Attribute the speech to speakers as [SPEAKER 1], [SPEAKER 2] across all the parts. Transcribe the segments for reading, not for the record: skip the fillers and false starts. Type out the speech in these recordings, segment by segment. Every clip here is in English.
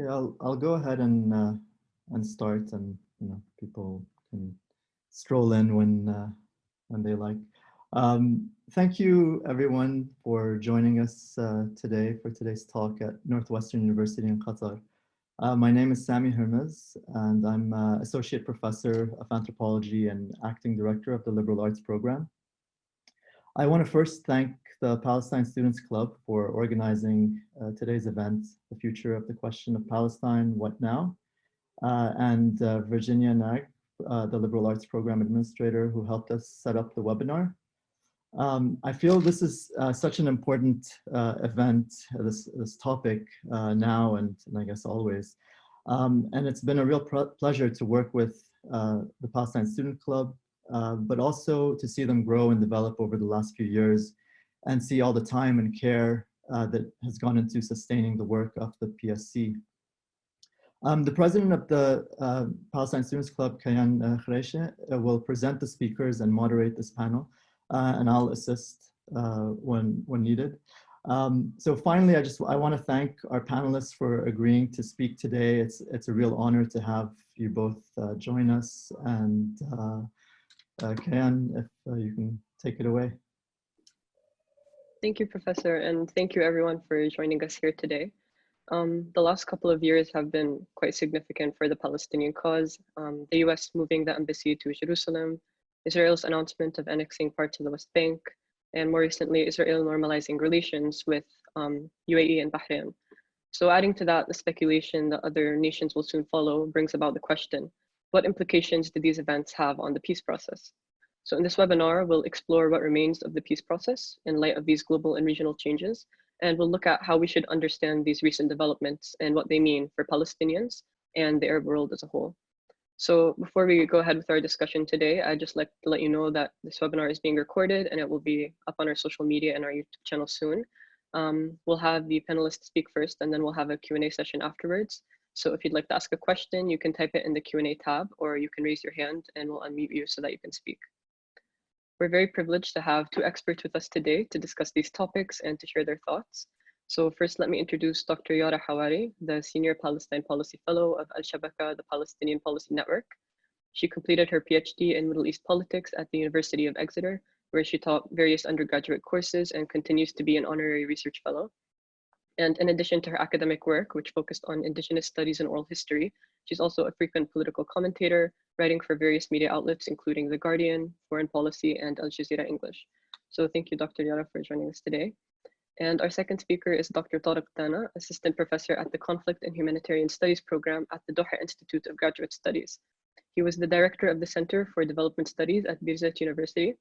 [SPEAKER 1] Okay, I'll go ahead and start, and people can stroll in when they like. Thank you everyone for joining us today for today's talk at Northwestern University in Qatar. My name is Sami Hermez, and I'm Associate Professor of Anthropology and Acting Director of the Liberal Arts Program. I want to first thank the Palestine Students Club for organizing today's event, The Future of the Question of Palestine, What Now? And Virginia Nag, the Liberal Arts Program Administrator, who helped us set up the webinar. I feel this is such an important event, this topic now and I guess always. And it's been a real pleasure to work with the Palestine Student Club, but also to see them grow and develop over the last few years and see all the time and care that has gone into sustaining the work of the PSC. The president of the Palestine Students Club, Kayan Khreishe, will present the speakers and moderate this panel, and I'll assist when needed. So finally, I want to thank our panelists for agreeing to speak today. It's a real honor to have you both join us, and Kayan, if you can take it away.
[SPEAKER 2] Thank you, Professor, and thank you everyone for joining us here today. The last couple of years have been quite significant for the Palestinian cause. The US moving the embassy to Jerusalem, Israel's announcement of annexing parts of the West Bank, and more recently, Israel normalizing relations with UAE and Bahrain. So adding to that, the speculation that other nations will soon follow brings about the question, what implications do these events have on the peace process? So in this webinar, we'll explore what remains of the peace process in light of these global and regional changes, and we'll look at how we should understand these recent developments and what they mean for Palestinians and the Arab world as a whole. So before we go ahead with our discussion today, I'd just like to let you know that this webinar is being recorded and it will be up on our social media and our YouTube channel soon. We'll have the panelists speak first, and then we'll have a Q&A session afterwards. So if you'd like to ask a question, you can type it in the Q&A tab, or you can raise your hand and we'll unmute you so that you can speak. We're very privileged to have two experts with us today to discuss these topics and to share their thoughts. So first, let me introduce Dr. Yara Hawari, the Senior Palestine Policy Fellow of Al-Shabaka, the Palestinian Policy Network. She completed her PhD in Middle East politics at the University of Exeter, where she taught various undergraduate courses and continues to be an honorary research fellow. And in addition to her academic work, which focused on Indigenous studies and oral history, she's also a frequent political commentator, writing for various media outlets, including The Guardian, Foreign Policy, and Al Jazeera English. So thank you, Dr. Yara, for joining us today. And our second speaker is Dr. Tariq Dana, Assistant Professor at the Conflict and Humanitarian Studies Program at the Doha Institute of Graduate Studies. He was the Director of the Center for Development Studies at Birzeit University.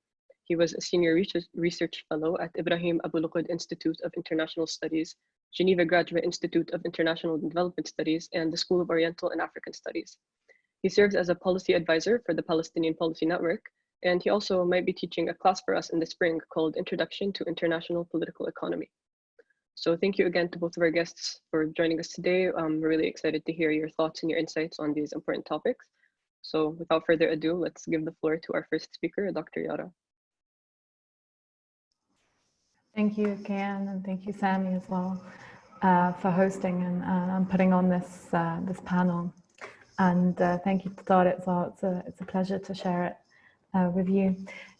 [SPEAKER 2] He was a Senior Research Fellow at Ibrahim Abu Luqud Institute of International Studies, Geneva Graduate Institute of International Development Studies, and the School of Oriental and African Studies. He serves as a policy advisor for the Palestinian Policy Network, and he also might be teaching a class for us in the spring called Introduction to International Political Economy. So thank you again to both of our guests for joining us today. We're really excited to hear your thoughts and your insights on these important topics. So without further ado, let's give the floor to our first speaker, Dr. Yara.
[SPEAKER 3] Thank you, Kian, and thank you, Sami, as well, for hosting and putting on this panel. And thank you to Tariq as well. It's a pleasure to share it with you.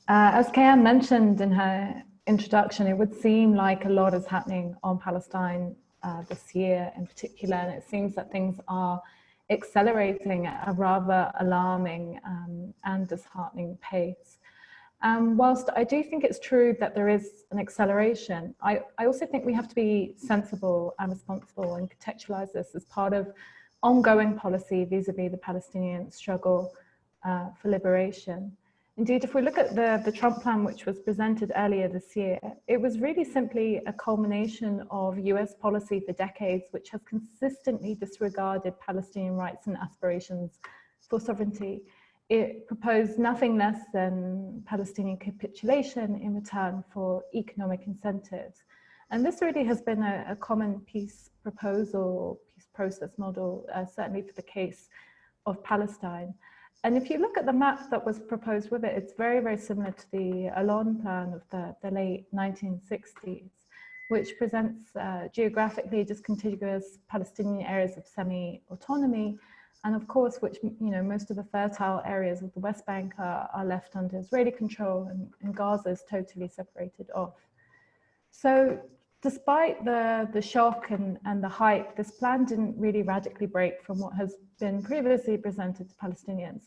[SPEAKER 3] As Kian mentioned in her introduction, it would seem like a lot is happening on Palestine this year in particular, and it seems that things are accelerating at a rather alarming and disheartening pace. Whilst I do think it's true that there is an acceleration, I also think we have to be sensible and responsible and contextualize this as part of ongoing policy vis-a-vis the Palestinian struggle for liberation. Indeed, if we look at the Trump plan, which was presented earlier this year, it was really simply a culmination of US policy for decades, which has consistently disregarded Palestinian rights and aspirations for sovereignty. It proposed nothing less than Palestinian capitulation in return for economic incentives. And this really has been a common peace proposal, peace process model, certainly for the case of Palestine. And if you look at the map that was proposed with it, it's very, very similar to the Allon plan of the late 1960s. which presents geographically discontiguous Palestinian areas of semi-autonomy, and of course, which, you know, most of the fertile areas of the West Bank are left under Israeli control, and Gaza is totally separated off. So despite the shock and the hype, this plan didn't really radically break from what has been previously presented to Palestinians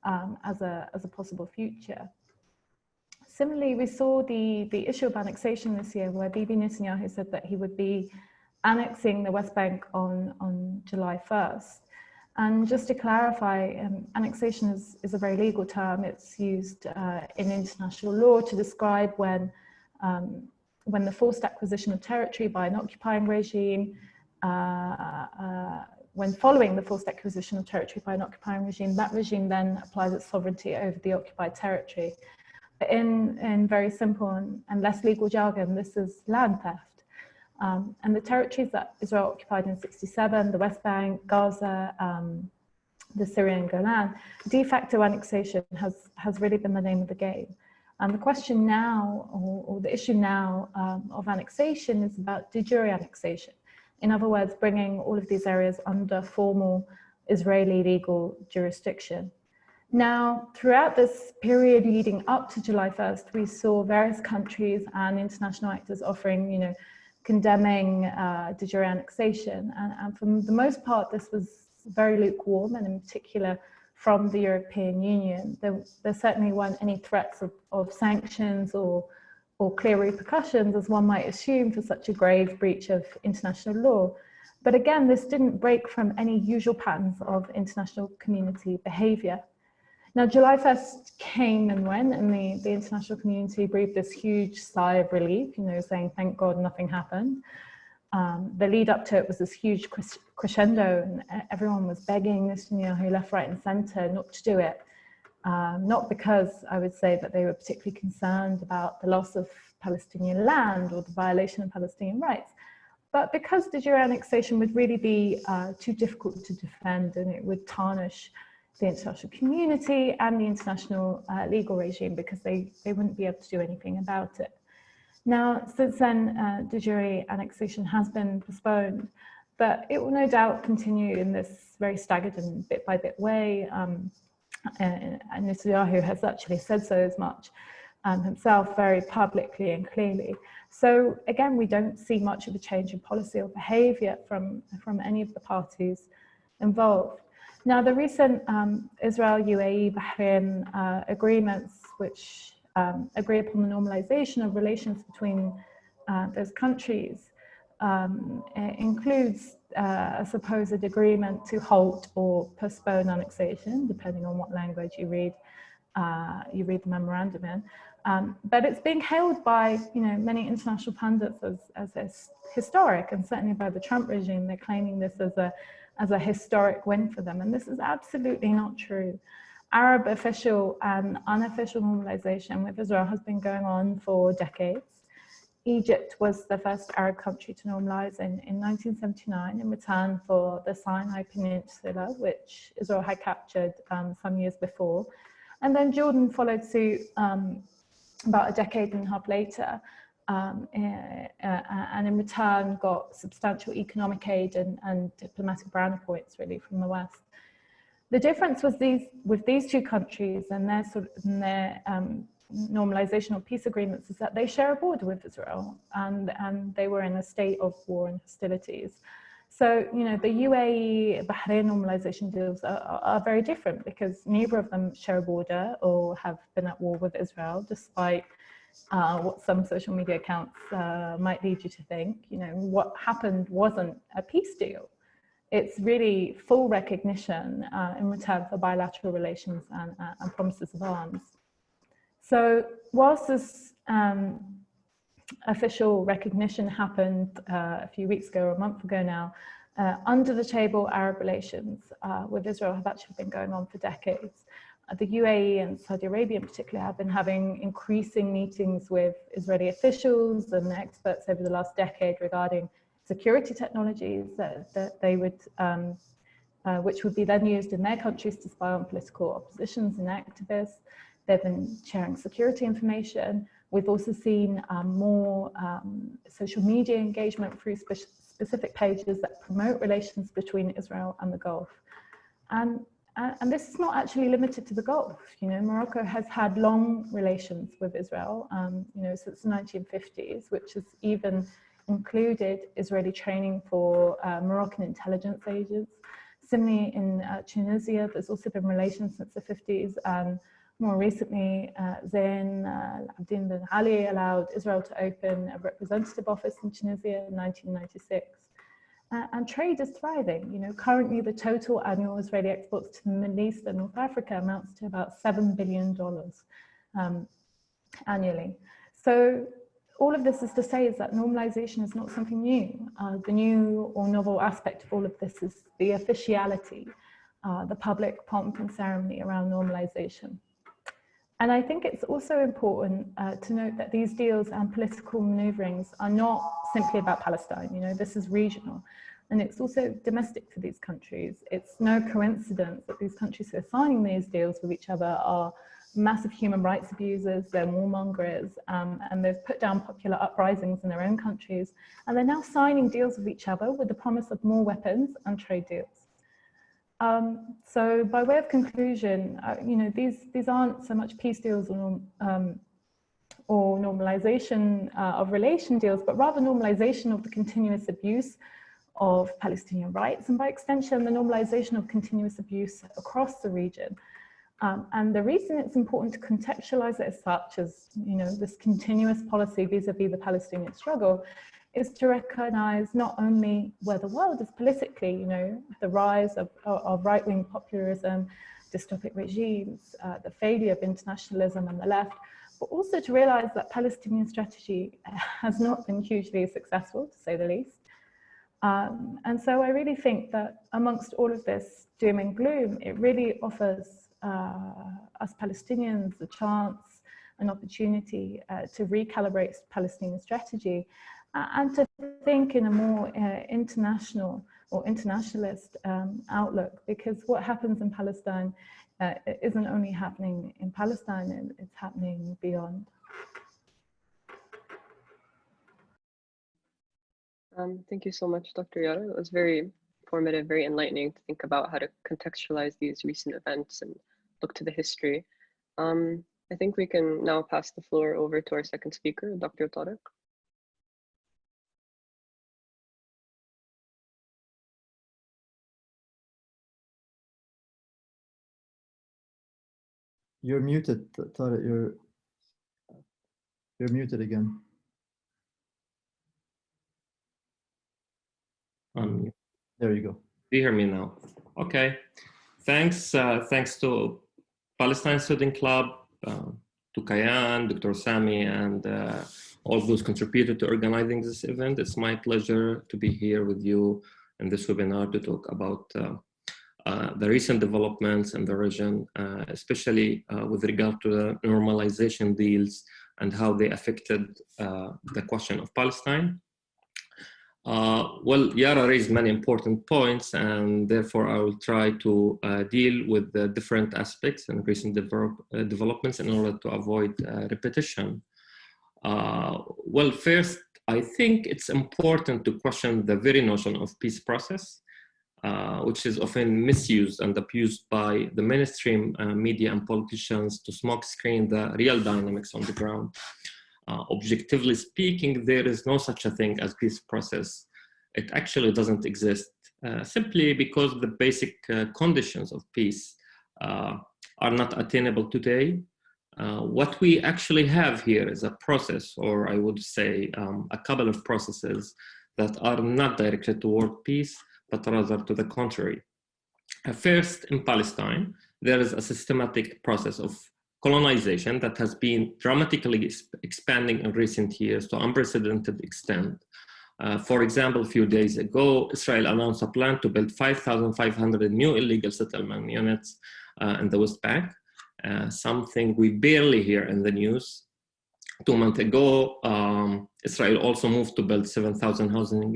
[SPEAKER 3] as a possible future. Similarly, we saw the issue of annexation this year, where Bibi Netanyahu said that he would be annexing the West Bank on July 1st. And just to clarify, annexation is a very legal term. It's used in international law to describe when the forced acquisition of territory by an occupying regime, when following the forced acquisition of territory by an occupying regime, that regime then applies its sovereignty over the occupied territory. But in very simple and less legal jargon, this is land theft. And the territories that Israel occupied in '67, the West Bank, Gaza, the Syrian Golan, de facto annexation has really been the name of the game. And the question now, or the issue now of annexation is about de jure annexation. In other words, bringing all of these areas under formal Israeli legal jurisdiction. Now, throughout this period leading up to July 1st, we saw various countries and international actors offering, you know, condemning de jure annexation. And for the most part, this was very lukewarm, and in particular from the European Union. There certainly weren't any threats of sanctions or clear repercussions, as one might assume, for such a grave breach of international law. But again, this didn't break from any usual patterns of international community behavior. Now, July 1st came and went, and the international community breathed this huge sigh of relief, you know, saying, thank God nothing happened. The lead up to it was this huge crescendo, and everyone was begging Netanyahu left, right, and center not to do it. Not because I would say that they were particularly concerned about the loss of Palestinian land or the violation of Palestinian rights, but because de jure annexation would really be too difficult to defend, and it would tarnish the international community and the international legal regime, because they wouldn't be able to do anything about it. Now, since then, de jure annexation has been postponed, but it will no doubt continue in this very staggered and bit by bit way. And Netanyahu has actually said so as much himself, very publicly and clearly. So again, we don't see much of a change in policy or behavior from any of the parties involved. Now, the recent Israel, UAE, Bahrain agreements, which agree upon the normalization of relations between those countries, includes a supposed agreement to halt or postpone annexation, depending on what language you read the memorandum in. But it's being hailed by, you know, many international pundits as historic, and certainly by the Trump regime. They're claiming this as a historic win for them, and this is absolutely not true. Arab official and unofficial normalization with Israel has been going on for decades. Egypt was the first Arab country to normalize in 1979 in return for the Sinai Peninsula, which Israel had captured some years before. And then Jordan followed suit about a decade and a half later, and in return got substantial economic aid and diplomatic brownie points, really, from the West. The difference was with these two countries and their normalization or peace agreements is that they share a border with Israel, and they were in a state of war and hostilities. So, you know, the UAE, Bahrain normalization deals are very different, because neither of them share a border or have been at war with Israel, despite what some social media accounts might lead you to think. You know, what happened wasn't a peace deal. It's really full recognition in return for bilateral relations and promises of arms. So whilst this official recognition happened a few weeks ago or a month ago now, under the table Arab relations with Israel have actually been going on for decades. The UAE and Saudi Arabia in particular have been having increasing meetings with Israeli officials and experts over the last decade regarding security technologies that they would, which would be then used in their countries to spy on political oppositions and activists. They've been sharing security information, We've also seen more social media engagement through specific pages that promote relations between Israel and the Gulf. And this is not actually limited to the Gulf. You know, Morocco has had long relations with Israel, you know, since the 1950s, which has even included Israeli training for Moroccan intelligence agents. Similarly, in Tunisia, there's also been relations since the 50s, and more recently, Zain Abdin bin Ali allowed Israel to open a representative office in Tunisia in 1996. And trade is thriving. You know, currently the total annual Israeli exports to the Middle East and North Africa amounts to about $7 billion annually. So all of this is to say is that normalization is not something new. The new or novel aspect of all of this is the officiality, the public pomp and ceremony around normalization. And I think it's also important to note that these deals and political maneuverings are not simply about Palestine. You know, this is regional, and it's also domestic for these countries. It's no coincidence that these countries who are signing these deals with each other are massive human rights abusers, they're warmongers, and they've put down popular uprisings in their own countries, and they're now signing deals with each other with the promise of more weapons and trade deals. So by way of conclusion, you know, these aren't so much peace deals or normalization of relation deals, but rather normalization of the continuous abuse of Palestinian rights, and by extension, the normalization of continuous abuse across the region. And the reason it's important to contextualize it as such as, you know, this continuous policy vis-a-vis the Palestinian struggle is to recognize not only where the world is politically, you know, the rise of right-wing populism, dystopic regimes, the failure of internationalism and the left, but also to realize that Palestinian strategy has not been hugely successful, to say the least. And so I really think that amongst all of this doom and gloom, it really offers us Palestinians a chance, an opportunity to recalibrate Palestinian strategy and to think in a more international or internationalist outlook, because what happens in Palestine isn't only happening in Palestine, it's happening beyond.
[SPEAKER 2] Thank you so much, Dr. Yara. It was very informative, very enlightening to think about how to contextualize these recent events and look to the history. I think we can now pass the floor over to our second speaker, Dr. Tariq.
[SPEAKER 1] You're muted, Tariq. You're muted again. There you go.
[SPEAKER 4] Do you hear me now? Okay. Thanks. Thanks to Palestine Student Club, to Kayan, Dr. Sami, and all those contributed to organizing this event. It's my pleasure to be here with you in this webinar to talk about the recent developments in the region, especially with regard to the normalization deals and how they affected the question of Palestine. Well, Yara raised many important points, and therefore I will try to deal with the different aspects and recent developments in order to avoid repetition. Well, first, I think it's important to question the very notion of peace process, which is often misused and abused by the mainstream media and politicians to smokescreen the real dynamics on the ground. Objectively speaking, there is no such a thing as peace process. It actually doesn't exist, simply because the basic conditions of peace are not attainable today. What we actually have here is a process, or I would say a couple of processes that are not directed toward peace, but rather to the contrary. First, in Palestine, there is a systematic process of colonization that has been dramatically expanding in recent years to unprecedented extent. For example, a few days ago, Israel announced a plan to build 5,500 new illegal settlement units in the West Bank, something we barely hear in the news. 2 months ago, Israel also moved to build 7,000 housing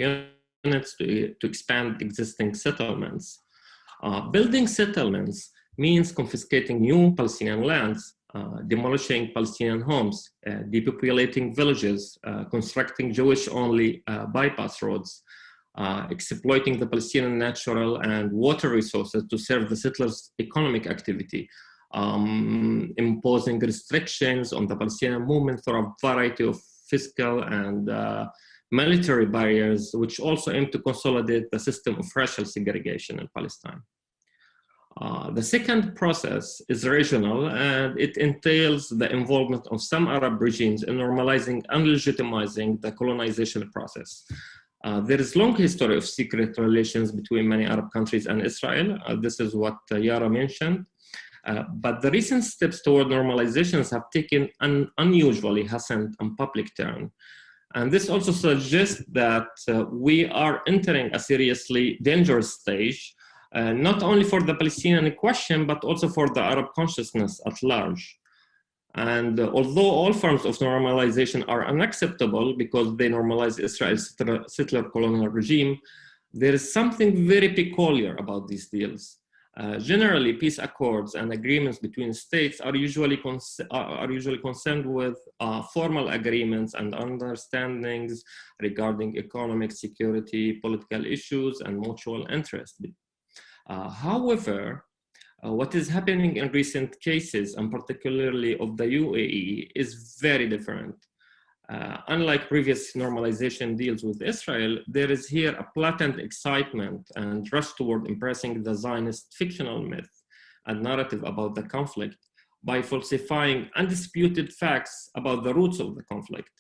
[SPEAKER 4] units to expand existing settlements. Building settlements means confiscating new Palestinian lands demolishing Palestinian homes, depopulating villages, constructing Jewish-only bypass roads, exploiting the Palestinian natural and water resources to serve the settlers' economic activity, imposing restrictions on the Palestinian movement through a variety of fiscal and military barriers, which also aim to consolidate the system of racial segregation in Palestine. The second process is regional, and it entails the involvement of some Arab regimes in normalizing and legitimizing the colonization process. There is a long history of secret relations between many Arab countries and Israel. This is what Yara mentioned. But the recent steps toward normalizations have taken an unusually hastened and public turn. And this also suggests that we are entering a seriously dangerous stage, not only for the Palestinian question, but also for the Arab consciousness at large. And although all forms of normalization are unacceptable because they normalize Israel's settler colonial regime, there is something very peculiar about these deals. Generally, peace accords and agreements between states are usually concerned with formal agreements and understandings regarding economic, security, political issues, and mutual interest. However, what is happening in recent cases, and particularly of the UAE, is very different. Unlike previous normalization deals with Israel, there is here a blatant excitement and rush toward impressing the Zionist fictional myth and narrative about the conflict by falsifying undisputed facts about the roots of the conflict.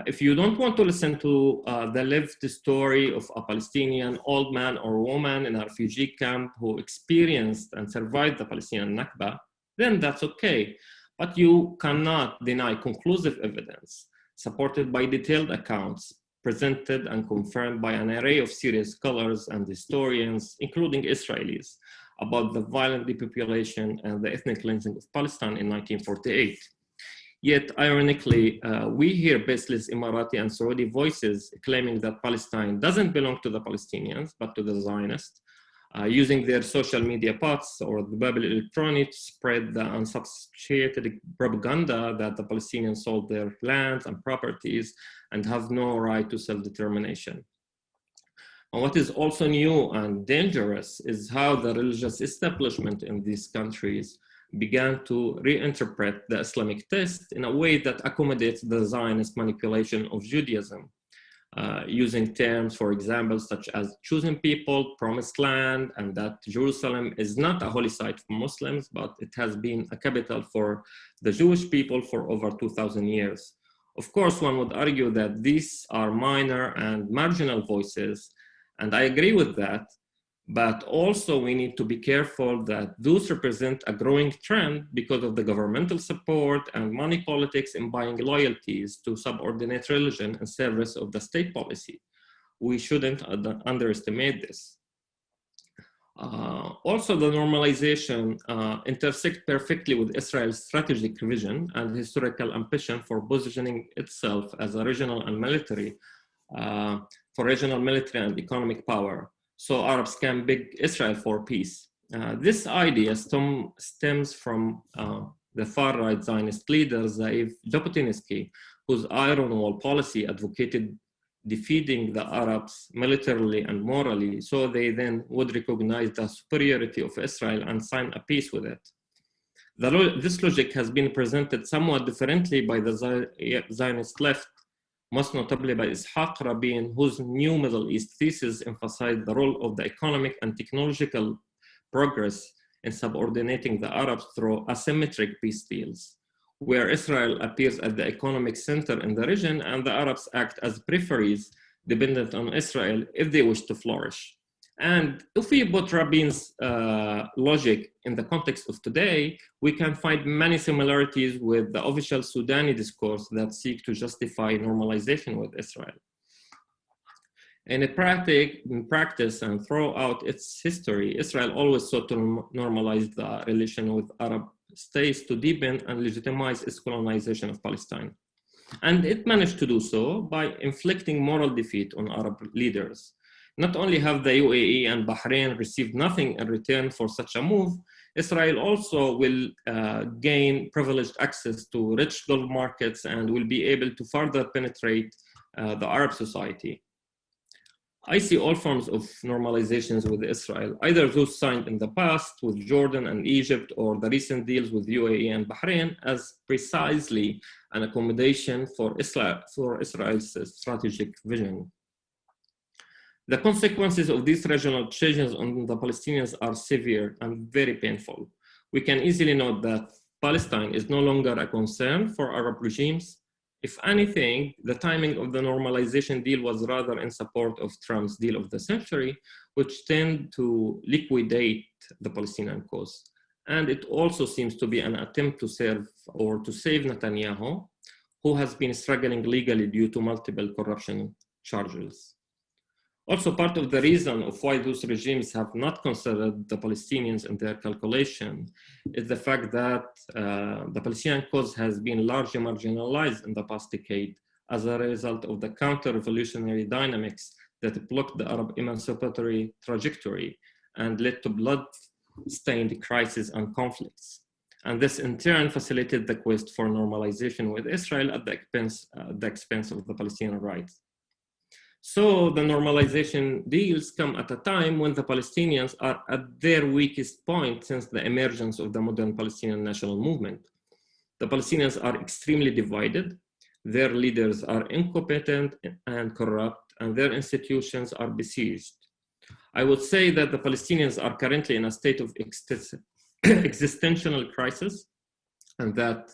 [SPEAKER 4] If you don't want to listen to the lived story of a Palestinian old man or woman in a refugee camp who experienced and survived the Palestinian Nakba, then that's okay. But you cannot deny conclusive evidence supported by detailed accounts presented and confirmed by an array of serious scholars and historians, including Israelis, about the violent depopulation and the ethnic cleansing of Palestine in 1948. Yet, ironically, we hear baseless Emirati and Saudi voices claiming that Palestine doesn't belong to the Palestinians, but to the Zionists, using their social media bots or the Babel Electronic to spread the unsubstantiated propaganda that the Palestinians sold their lands and properties and have no right to self-determination. And what is also new and dangerous is how the religious establishment in these countries began to reinterpret the Islamic text in a way that accommodates the Zionist manipulation of Judaism. Using terms, for example, such as chosen people, promised land, and that Jerusalem is not a holy site for Muslims, but it has been a capital for the Jewish people for over 2,000 years. Of course, one would argue that these are minor and marginal voices, and I agree with that, but also we need to be careful that those represent a growing trend because of the governmental support and money politics in buying loyalties to subordinate religion in service of the state policy. We shouldn't underestimate this. Also, the normalization intersects perfectly with Israel's strategic vision and historical ambition for positioning itself as a regional and military, and economic power, so Arabs can beg Israel for peace. This idea stems from the far-right Zionist leader, Ze'ev Jabotinsky, whose iron wall policy advocated defeating the Arabs militarily and morally, so they then would recognize the superiority of Israel and sign a peace with it. This logic has been presented somewhat differently by the Zionist left, most notably by Ishaq Rabin, whose New Middle East thesis emphasized the role of the economic and technological progress in subordinating the Arabs through asymmetric peace deals, where Israel appears at the economic center in the region and the Arabs act as peripheries dependent on Israel if they wish to flourish. And if we put Rabin's logic in the context of today, we can find many similarities with the official Sudani discourse that seek to justify normalization with Israel. In practice and throughout its history, Israel always sought to normalize the relation with Arab states to deepen and legitimize its colonization of Palestine. And it managed to do so by inflicting moral defeat on Arab leaders, Not only have the UAE and Bahrain received nothing in return for such a move, Israel also will gain privileged access to rich Gulf markets and will be able to further penetrate the Arab society. I see all forms of normalizations with Israel, either those signed in the past with Jordan and Egypt or the recent deals with UAE and Bahrain as precisely an accommodation for Israel's strategic vision. The consequences of these regional changes on the Palestinians are severe and very painful. We can easily note that Palestine is no longer a concern for Arab regimes. If anything, the timing of the normalization deal was rather in support of Trump's deal of the century, which tend to liquidate the Palestinian cause. And it also seems to be an attempt to serve or to save Netanyahu, who has been struggling legally due to multiple corruption charges. Also, part of the reason of why those regimes have not considered the Palestinians in their calculation is the fact that the Palestinian cause has been largely marginalized in the past decade as a result of the counter-revolutionary dynamics that blocked the Arab emancipatory trajectory and led to blood-stained crises and conflicts. And this in turn facilitated the quest for normalization with Israel at the expense of the Palestinian rights. So the normalization deals come at a time when the Palestinians are at their weakest point since the emergence of the modern Palestinian national movement. The Palestinians are extremely divided, their leaders are incompetent and corrupt, and their institutions are besieged. I would say that the Palestinians are currently in a state of existential crisis, and that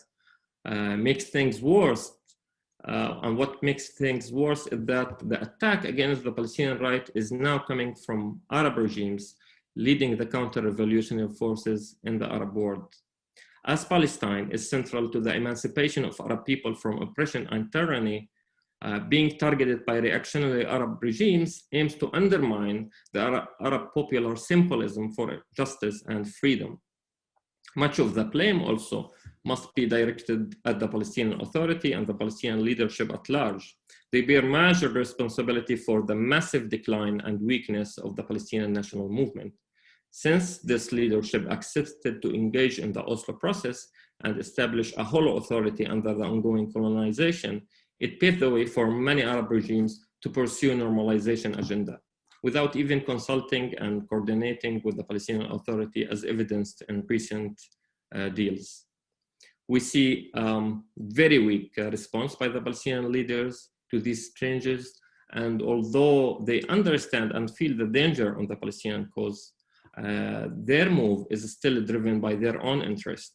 [SPEAKER 4] makes things worse. And what makes things worse is that the attack against the Palestinian right is now coming from Arab regimes leading the counter-revolutionary forces in the Arab world. As Palestine is central to the emancipation of Arab people from oppression and tyranny, being targeted by reactionary Arab regimes aims to undermine the Arab popular symbolism for justice and freedom. Much of the blame also must be directed at the Palestinian Authority and the Palestinian leadership at large. They bear major responsibility for the massive decline and weakness of the Palestinian national movement. Since this leadership accepted to engage in the Oslo process and establish a hollow authority under the ongoing colonization, it paved the way for many Arab regimes to pursue normalization agenda, without even consulting and coordinating with the Palestinian Authority as evidenced in recent deals. We see very weak response by the Palestinian leaders to these changes, and although they understand and feel the danger on the Palestinian cause, their move is still driven by their own interest,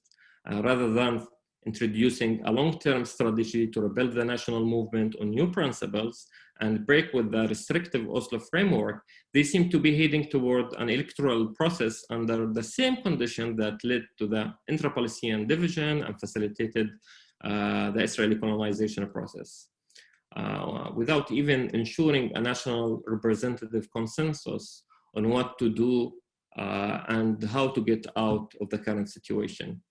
[SPEAKER 4] rather than introducing a long-term strategy to rebuild the national movement on new principles and break with the restrictive Oslo framework. They seem to be heading toward an electoral process under the same condition that led to the intra-Palestinian division and facilitated the Israeli colonization process, without even ensuring a national representative consensus on what to do and how to get out of the current situation.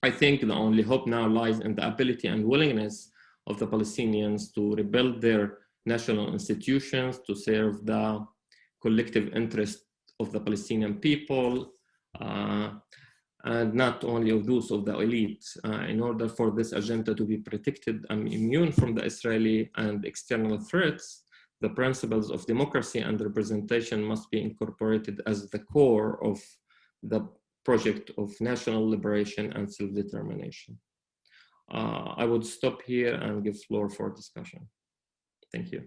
[SPEAKER 4] I think the only hope now lies in the ability and willingness of the Palestinians to rebuild their national institutions to serve the collective interest of the Palestinian people, and not only of those of the elite. In order for this agenda to be protected and immune from the Israeli and external threats, the principles of democracy and representation must be incorporated as the core of the project of national liberation and self-determination. I would stop here and give floor for discussion. Thank you.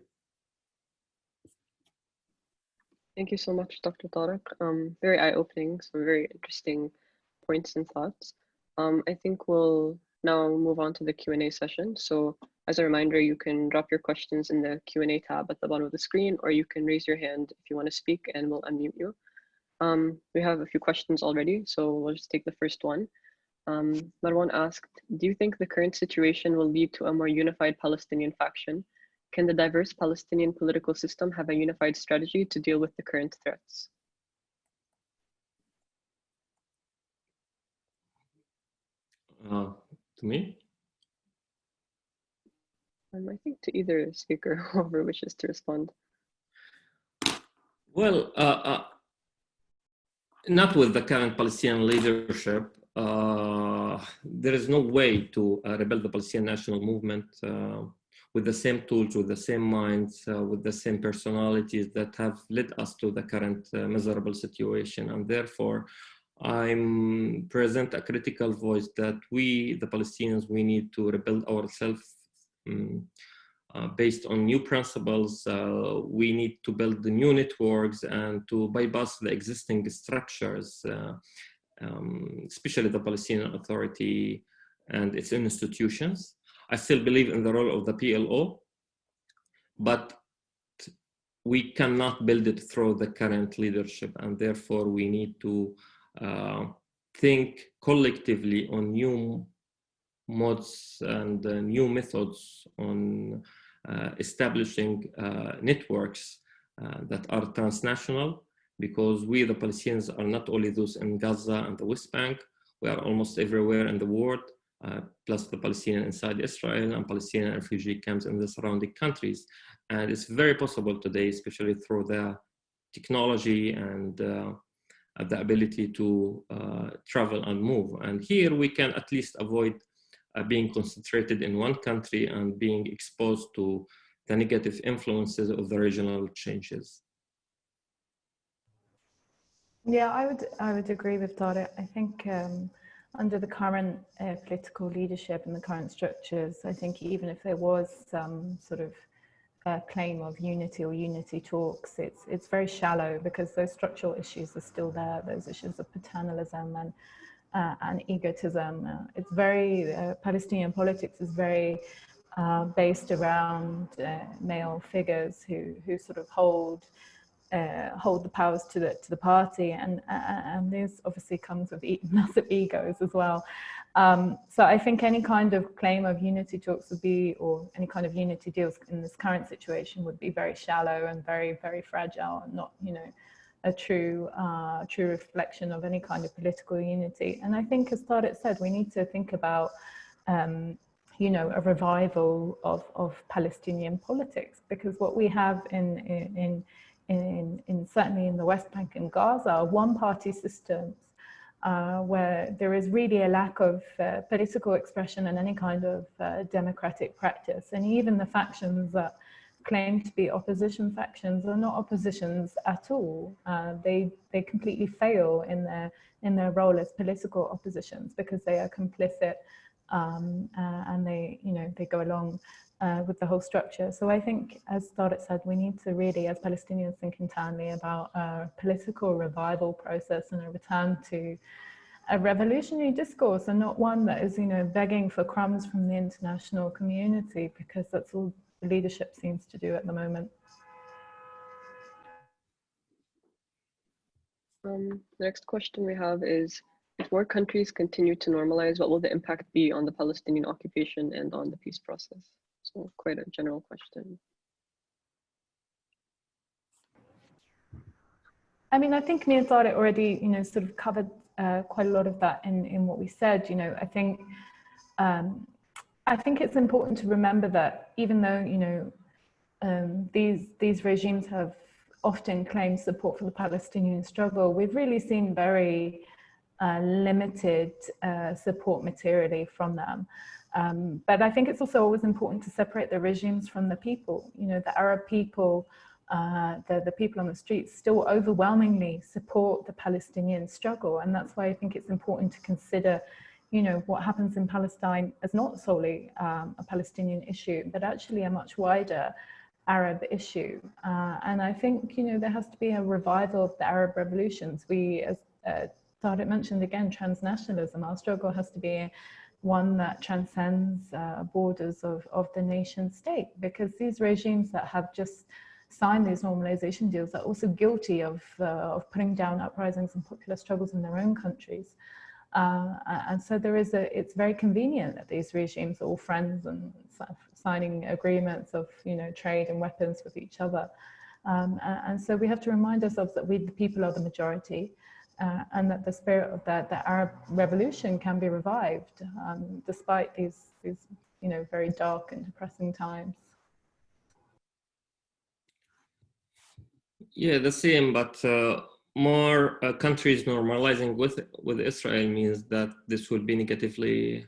[SPEAKER 2] Thank you so much, Dr. Tariq. Very eye-opening, some very interesting points and thoughts. I think we'll now move on to the Q&A session. So as a reminder, you can drop your questions in the Q&A tab at the bottom of the screen, or you can raise your hand if you want to speak and we'll unmute you. We have a few questions already, so we'll just take the first one. Marwan asked, do you think the current situation will lead to a more unified Palestinian faction? Can the diverse Palestinian political system have a unified strategy to deal with the current threats?
[SPEAKER 4] To me?
[SPEAKER 2] I think to either speaker, whoever wishes to respond.
[SPEAKER 4] Well, not with the current Palestinian leadership. There is no way to rebuild the Palestinian national movement with the same tools, with the same minds, with the same personalities that have led us to the current miserable situation. And therefore, I'm present a critical voice that we, the Palestinians, we need to rebuild ourselves based on new principles. We need to build the new networks and to bypass the existing structures, especially the Palestinian Authority and its institutions. I still believe in the role of the PLO, but we cannot build it through the current leadership, and therefore we need to think collectively on new modes and new methods on establishing networks that are transnational, because we, the Palestinians, are not only those in Gaza and the West Bank, we are almost everywhere in the world, plus the Palestinian inside Israel and Palestinian refugee camps in the surrounding countries. And it's very possible today, especially through the technology and the ability to travel and move. And here we can at least avoid being concentrated in one country and being exposed to the negative influences of the regional changes.
[SPEAKER 3] Yeah, I would agree with Tariq. I think under the current political leadership and the current structures, I think even if there was some sort of claim of unity or unity talks, it's very shallow, because those structural issues are still there. Those issues of paternalism and egotism. It's very, Palestinian politics is very based around male figures who sort of hold the powers to the party, and this obviously comes with massive egos as well. So I think any kind of claim of unity talks would be, or any kind of unity deals in this current situation would be very shallow and very, very fragile, and not, you know, a true reflection of any kind of political unity. And I think, as Tariq said, we need to think about you know, a revival of Palestinian politics, because what we have in certainly in the West Bank and Gaza are one-party systems where there is really a lack of political expression and any kind of democratic practice. And even the factions that claim to be opposition factions are not oppositions at all. They completely fail in their role as political oppositions, because they are complicit and they, you know, they go along with the whole structure. So I think, as Tariq said, we need to really, as Palestinians, think internally about a political revival process and a return to a revolutionary discourse, and not one that is, you know, begging for crumbs from the international community, because that's all the leadership seems to do at the moment.
[SPEAKER 2] The next question we have is, if more countries continue to normalize, what will the impact be on the Palestinian occupation and on the peace process? So quite a general question.
[SPEAKER 3] I mean, I think me and Tariq already, you know, sort of covered quite a lot of that in what we said. You know, I think it's important to remember that even though, you know, these regimes have often claimed support for the Palestinian struggle, we've really seen very limited support materially from them. But I think it's also always important to separate the regimes from the people. You know, the Arab people, the people on the streets still overwhelmingly support the Palestinian struggle. And that's why I think it's important to consider, you know, what happens in Palestine as not solely a Palestinian issue, but actually a much wider Arab issue. And I think, you know, there has to be a revival of the Arab revolutions. We, as Tariq mentioned again, transnationalism, our struggle has to be one that transcends borders of the nation state, because these regimes that have just signed these normalization deals are also guilty of putting down uprisings and popular struggles in their own countries. And so it's very convenient that these regimes are all friends and signing agreements of, you know, trade and weapons with each other. And so we have to remind ourselves that we, the people, are the majority, and that the spirit of the Arab revolution can be revived despite these, you know, very dark and depressing times.
[SPEAKER 4] Yeah, the same, but more countries normalizing with Israel means that this will be negatively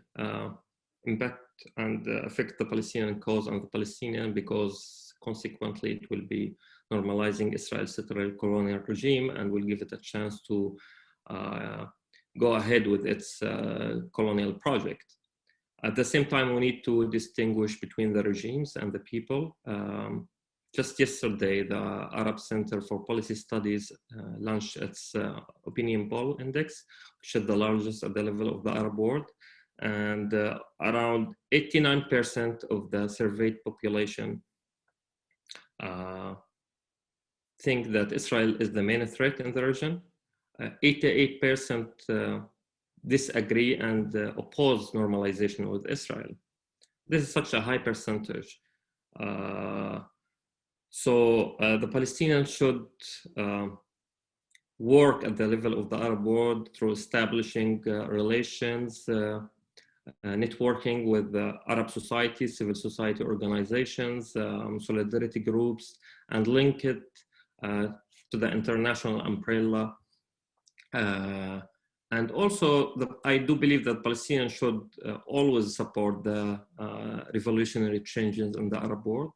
[SPEAKER 4] impact and affect the Palestinian cause and the Palestinian, because consequently it will be normalizing Israel's settler colonial regime and will give it a chance to go ahead with its colonial project. At the same time, we need to distinguish between the regimes and the people. Just yesterday, the Arab Center for Policy Studies launched its opinion poll index, which is the largest at the level of the Arab world. And around 89% of the surveyed population think that Israel is the main threat in the region. 88% disagree and oppose normalization with Israel. This is such a high percentage. So the Palestinians should work at the level of the Arab world through establishing relations, networking with Arab society, civil society organizations, solidarity groups, and link it to the international umbrella. And also, I do believe that Palestinians should always support the revolutionary changes in the Arab world,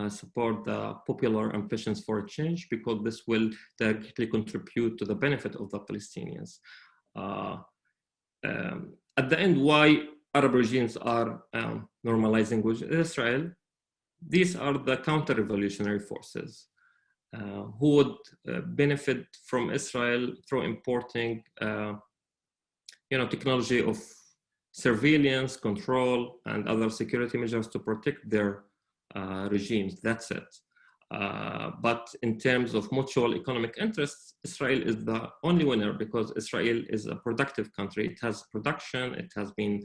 [SPEAKER 4] support the popular ambitions for a change, because this will directly contribute to the benefit of the Palestinians. At the end, why Arab regimes are normalizing with Israel, these are the counter-revolutionary forces who would benefit from Israel through importing technology of surveillance, control, and other security measures to protect their regimes. That's it. But in terms of mutual economic interests, Israel is the only winner, because Israel is a productive country. It has production. It has been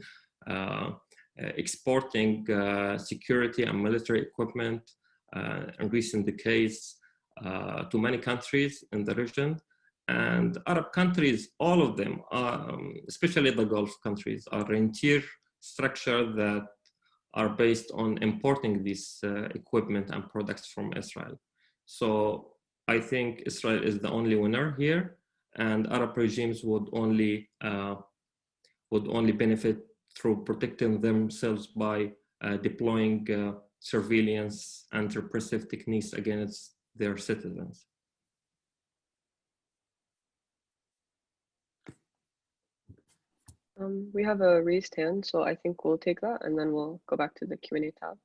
[SPEAKER 4] exporting security and military equipment in recent decades to many countries in the region. And Arab countries, all of them, especially the Gulf countries, are rentier structure that are based on importing this equipment and products from Israel. So I think Israel is the only winner here, and Arab regimes would only benefit through protecting themselves by deploying surveillance and repressive techniques against their citizens.
[SPEAKER 2] We have a raised hand, so I think we'll take that and then we'll go back to the Q&A tab.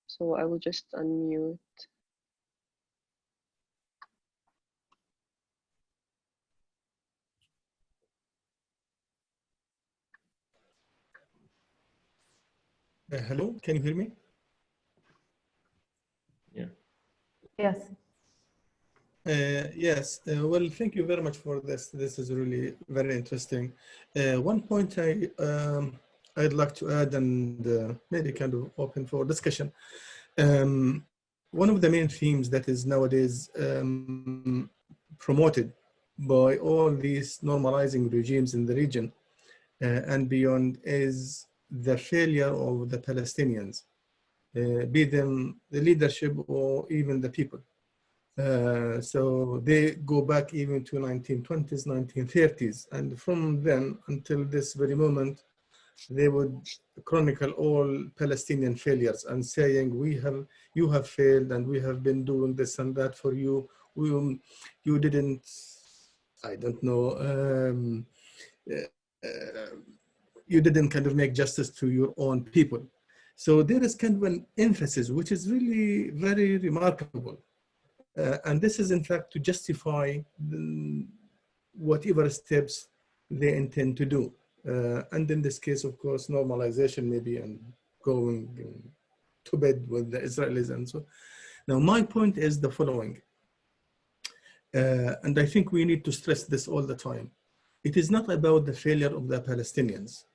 [SPEAKER 2] So I will just unmute.
[SPEAKER 5] Hello, can you hear me?
[SPEAKER 4] Yeah.
[SPEAKER 3] Yes.
[SPEAKER 5] Yes, well, thank you very much for this. This is really very interesting. One point I'd like to add, and maybe kind of open for discussion. One of the main themes that is nowadays promoted by all these normalizing regimes in the region and beyond is the failure of the Palestinians, be them the leadership or even the people. So they go back even to 1920s, 1930s, and from then until this very moment, they would chronicle all Palestinian failures and saying, you have failed and we have been doing this and that for you. You didn't, I don't know, you didn't kind of make justice to your own people. So there is kind of an emphasis, which is really very remarkable. And this is in fact to justify whatever steps they intend to do. And in this case, of course, normalization maybe and going to bed with the Israelis and so. Now, my point is the following. And I think we need to stress this all the time. It is not about the failure of the Palestinians.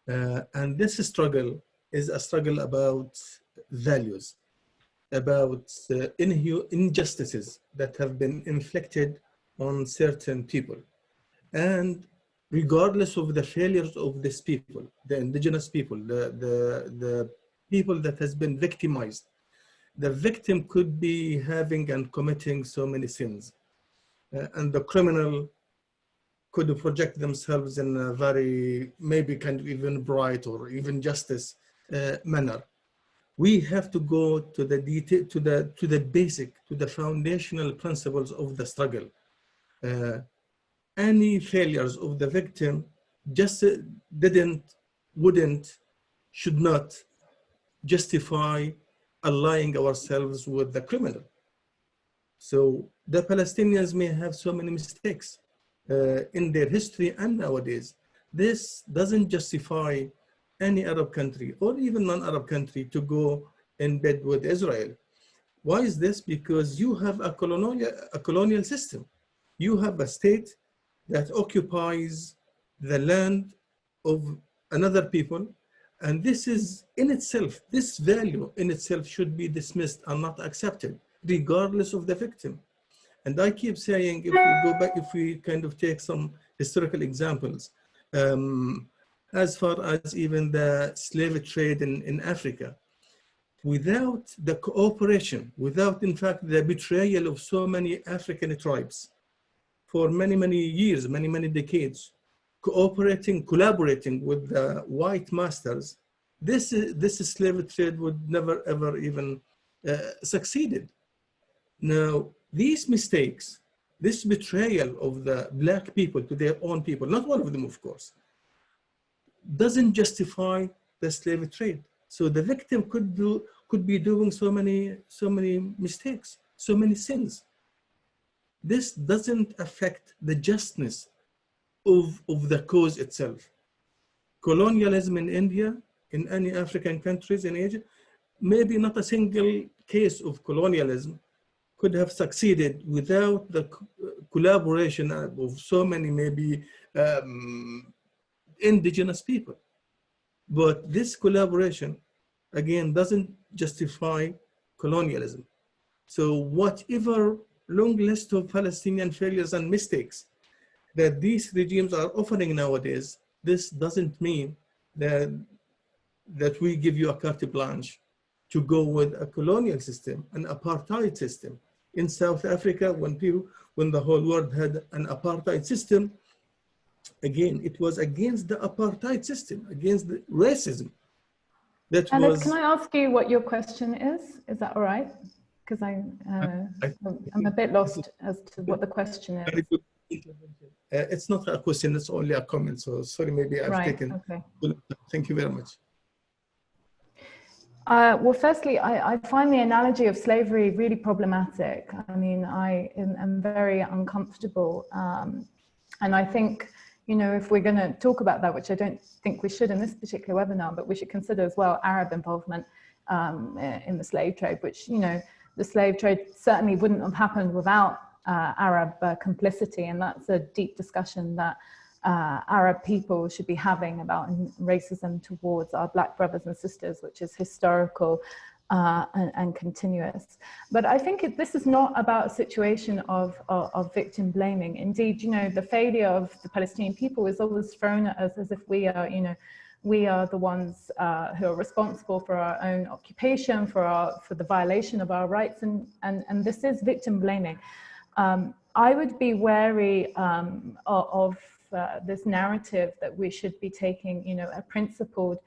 [SPEAKER 5] And this struggle is a struggle about values, about injustices that have been inflicted on certain people. And regardless of the failures of these people, the indigenous people, the people that has been victimized, the victim could be having and committing so many sins, and the criminal could project themselves in a very, maybe kind of even bright or even justice manner. We have to go to the detail, to the basic, to the foundational principles of the struggle. Any failures of the victim just wouldn't, should not justify allying ourselves with the criminal. So the Palestinians may have so many mistakes in their history and nowadays. This doesn't justify any Arab country or even non-Arab country to go in bed with Israel. Why is this? Because you have a colonial system. You have a state that occupies the land of another people, and this is in itself, this value in itself should be dismissed and not accepted, regardless of the victim. And I keep saying, if we go back, if we kind of take some historical examples, as far as even the slave trade in Africa, without the cooperation, without in fact the betrayal of so many African tribes for many, many years, many, many decades, collaborating with the white masters, this slave trade would never ever even succeeded. Now, these mistakes, this betrayal of the black people to their own people, not all of them, of course, doesn't justify the slave trade. So the victim could be doing so many mistakes, so many sins. This doesn't affect the justness of the cause itself. Colonialism in India, in any African countries in Asia, maybe not a single case of colonialism could have succeeded without the collaboration of so many maybe indigenous people. But this collaboration, again, doesn't justify colonialism. So whatever long list of Palestinian failures and mistakes that these regimes are offering nowadays, this doesn't mean that we give you a carte blanche to go with a colonial system, an apartheid system. In South Africa, when the whole world had an apartheid system, again, it was against the apartheid system, against the racism.
[SPEAKER 3] Alex, can I ask you what your question is? Is that all right? Because I'm a bit lost as to what the question is.
[SPEAKER 5] It's not a question, it's only a comment. So sorry, maybe I've taken. Okay. Thank you very much.
[SPEAKER 3] Well, firstly, I find the analogy of slavery really problematic. I mean, I am very uncomfortable. And I think, you know, if we're going to talk about that, which I don't think we should in this particular webinar, but we should consider as well Arab involvement in the slave trade, which, you know, the slave trade certainly wouldn't have happened without Arab complicity. And that's a deep discussion that Arab people should be having about racism towards our Black brothers and sisters, which is historical and continuous. But I think this is not about a situation of victim blaming. Indeed, you know, the failure of the Palestinian people is always thrown at us as if we are, you know, we are the ones who are responsible for our own occupation, for the violation of our rights, and this is victim blaming. I would be wary of this narrative that we should be taking, you know, a principled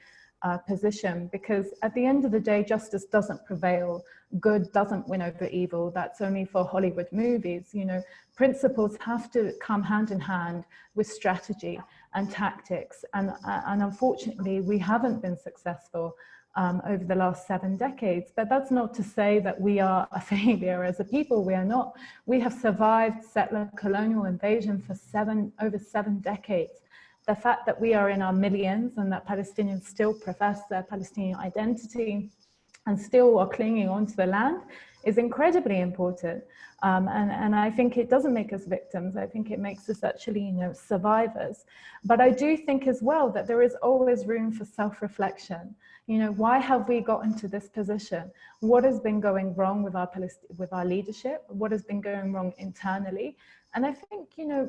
[SPEAKER 3] position, because at the end of the day, justice doesn't prevail. Good doesn't win over evil. That's only for Hollywood movies. You know, principles have to come hand in hand with strategy and tactics. And unfortunately, we haven't been successful over the last 7 decades. But that's not to say that we are a failure as a people. We are not. We have survived settler colonial invasion for over 7 decades. The fact that we are in our millions and that Palestinians still profess their Palestinian identity and still are clinging onto the land is incredibly important. And I think it doesn't make us victims. I think it makes us actually, you know, survivors. But I do think as well that there is always room for self-reflection. You know, why have we gotten to this position? What has been going wrong with our leadership? What has been going wrong internally? And I think, you know,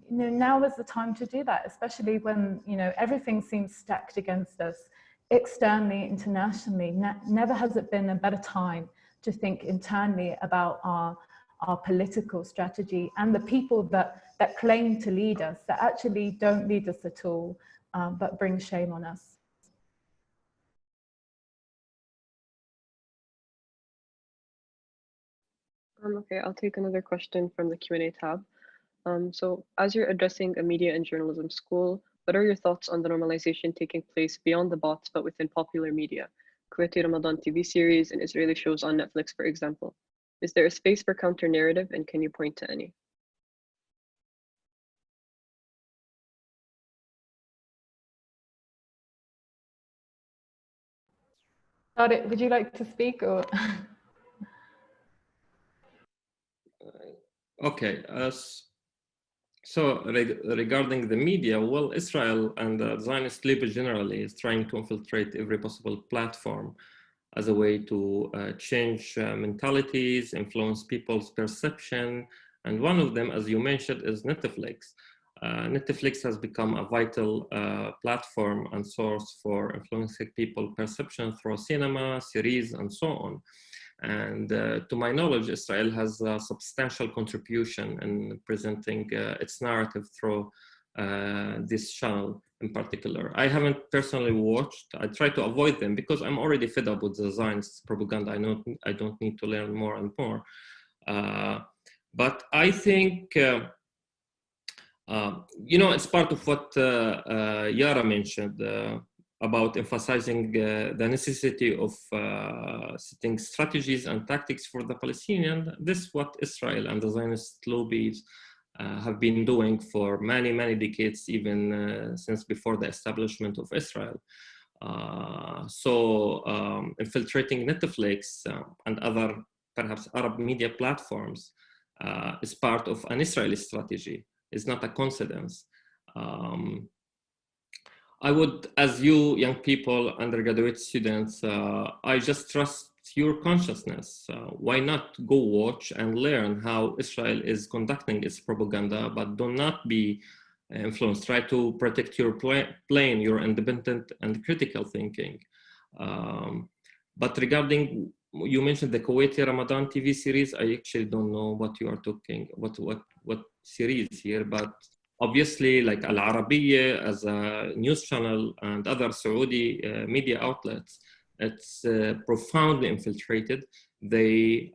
[SPEAKER 3] now is the time to do that, especially when, you know, everything seems stacked against us externally, internationally. Never has it been a better time to think internally about our political strategy and the people that claim to lead us, that actually don't lead us at all, but bring shame on us.
[SPEAKER 2] Okay, I'll take another question from the Q&A tab. So as you're addressing a media and journalism school, what are your thoughts on the normalization taking place beyond the bots, but within popular media? Kuwaiti Ramadan TV series and Israeli shows on Netflix, for example. Is there a space for counter-narrative, and can you point to any?
[SPEAKER 3] Tariq, would you like to speak, or?
[SPEAKER 4] Okay, so regarding the media, well, Israel and the Zionist labor generally is trying to infiltrate every possible platform as a way to change mentalities, influence people's perception. And one of them, as you mentioned, is Netflix. Netflix has become a vital platform and source for influencing people's perception through cinema, series, and so on. And to my knowledge, Israel has a substantial contribution in presenting its narrative through this channel in particular. I haven't personally watched. I try to avoid them because I'm already fed up with the Zionist propaganda. I don't need to learn more and more. But I think, you know, it's part of what Yara mentioned about emphasizing the necessity of setting strategies and tactics for the Palestinians. This is what Israel and the Zionist lobbies have been doing for many, many decades, even since before the establishment of Israel. Infiltrating Netflix and other perhaps Arab media platforms is part of an Israeli strategy. It's not a coincidence. I would, as you young people, undergraduate students, I just trust your consciousness. Why not go watch and learn how Israel is conducting its propaganda, but do not be influenced. Try to protect your plane, your independent and critical thinking. But regarding, you mentioned the Kuwaiti Ramadan TV series, I actually don't know what you are talking, what series here, but obviously, like Al-Arabiya as a news channel and other Saudi media outlets, it's profoundly infiltrated. They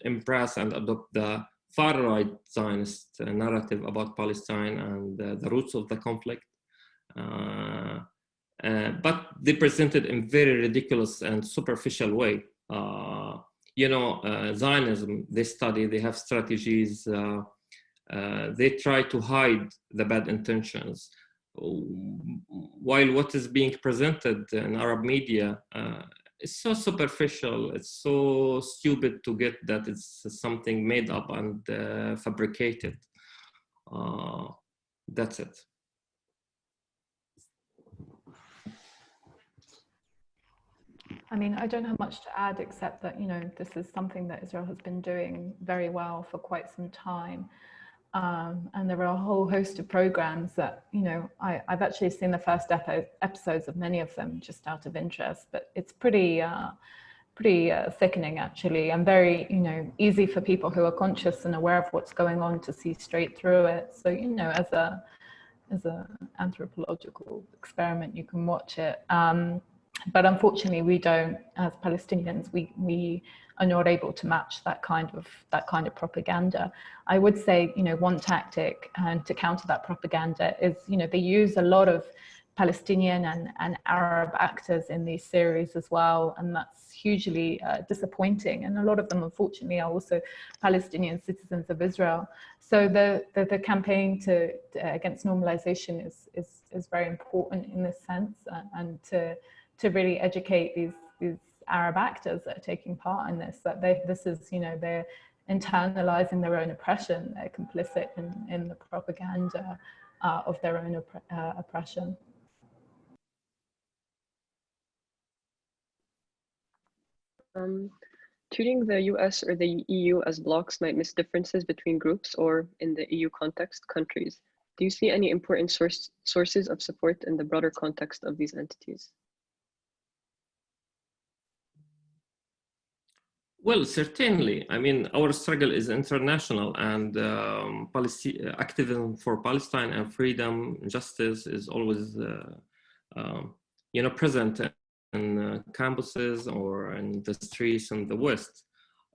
[SPEAKER 4] embrace and adopt the far-right Zionist narrative about Palestine and the roots of the conflict. But they present it in very ridiculous and superficial way. You know, Zionism, they study, they have strategies, they try to hide the bad intentions, while what is being presented in Arab media is so superficial. It's so stupid to get that it's something made up and fabricated. That's it.
[SPEAKER 3] I mean, I don't have much to add except that, you know, this is something that Israel has been doing very well for quite some time. And there are a whole host of programs that, you know, I've actually seen the first episodes of many of them just out of interest, but it's pretty sickening actually, and very, you know, easy for people who are conscious and aware of what's going on to see straight through it. So, you know, as a anthropological experiment, you can watch it. But unfortunately, we don't, as Palestinians, we are not able to match that kind of propaganda. I would say, you know, one tactic and to counter that propaganda is, you know, they use a lot of Palestinian and Arab actors in these series as well, and that's hugely disappointing. And a lot of them, unfortunately, are also Palestinian citizens of Israel. So the campaign against normalization is very important in this sense, and to really educate these Arab actors that are taking part in this, that this is, you know, they're internalizing their own oppression, they're complicit in the propaganda of their own oppression.
[SPEAKER 2] Treating the US or the EU as blocs might miss differences between groups or, in the EU context, countries. Do you see any important sources of support in the broader context of these entities?
[SPEAKER 4] Well, certainly. I mean, our struggle is international, and activism for Palestine and freedom, justice is always, present in campuses or in the streets in the West.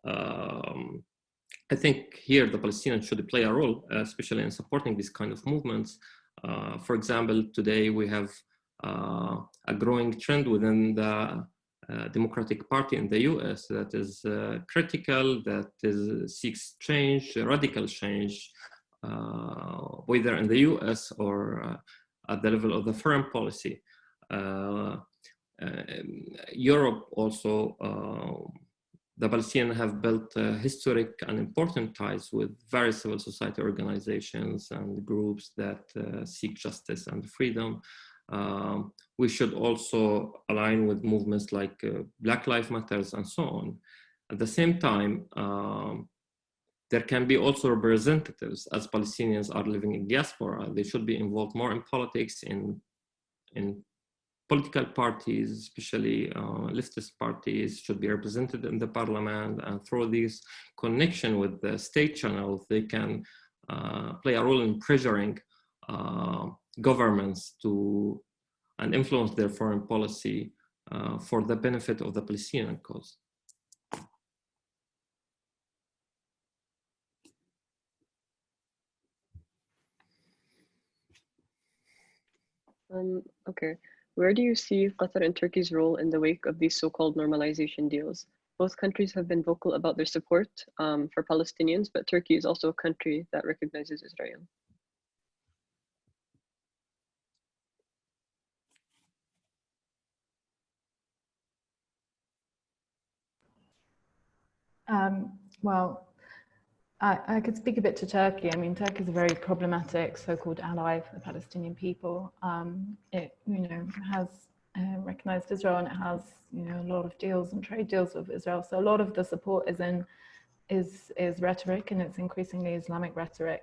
[SPEAKER 4] I think here the Palestinians should play a role, especially in supporting these kind of movements. For example, today we have a growing trend within the Democratic Party in the US that is critical, that seeks change, radical change, whether in the US or at the level of the foreign policy. Europe also, the Palestinians have built historic and important ties with various civil society organizations and groups that seek justice and freedom. We should also align with movements like Black Lives Matter and so on. At the same time, there can be also representatives, as Palestinians are living in diaspora. They should be involved more in politics, in political parties, especially leftist parties, should be represented in the parliament, and through this connection with the state channels, they can play a role in pressuring governments to and influence their foreign policy for the benefit of the Palestinian cause.
[SPEAKER 2] Okay. Where do you see Qatar and Turkey's role in the wake of these so-called normalization deals? Both countries have been vocal about their support for Palestinians, but Turkey is also a country that recognizes Israel.
[SPEAKER 3] Well, I could speak a bit to Turkey. I mean, Turkey is a very problematic so-called ally for the Palestinian people. It, has recognized Israel, and it has, a lot of deals and trade deals with Israel. So a lot of the support is rhetoric, and it's increasingly Islamic rhetoric.